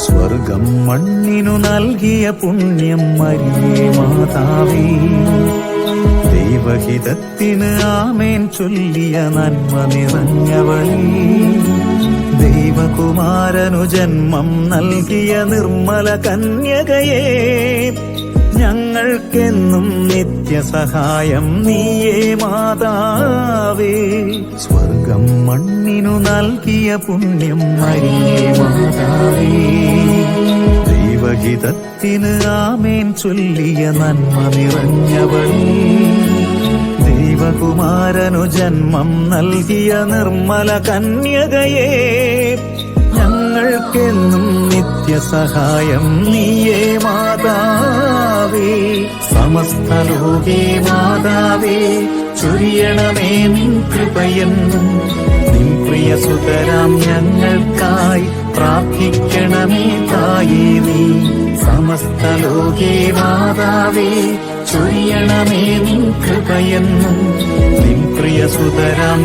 സ്വർഗം മണ്ണിനു നൽകിയ പുണ്യം മരിയേ മാതാവേ, ദൈവഹിതത്തിന് ആമേൻ ചൊല്ലിയ നന്മ നിറഞ്ഞവളേ, ദൈവകുമാരനു ജന്മം നൽകിയ നിർമ്മല കന്യകയേ, ഞങ്ങൾക്കെന്നും നിത്യസഹായം നീയേ മാതാവേ. സ്വർഗം മണ്ണിനു നൽകിയ പുണ്യം മരിയേ മാതാവേ, ദൈവഹിതത്തിന് ആമേൻ ചൊല്ലിയ നന്മ നിറഞ്ഞവളേ, ദൈവകുമാരനു ജന്മം നൽകിയ നിർമ്മല കന്യകയേ, ഞങ്ങൾക്കെന്നും നിത്യസഹായം നീയേ മാതാവേ. സമസ്തലോകേ മാതാവേ, ചൊരിയണമേ നിൻ കൃപയെന്നും, നിൻ പ്രിയസുതരാം ഞങ്ങൾക്കായി പ്രാർത്ഥിക്കണമേ തായേ നീ. സമസ്തലോകേ മാതാവേ, ചൊരിയണമേ നിൻ കൃപയെന്നും, നിൻ പ്രിയസുതരാം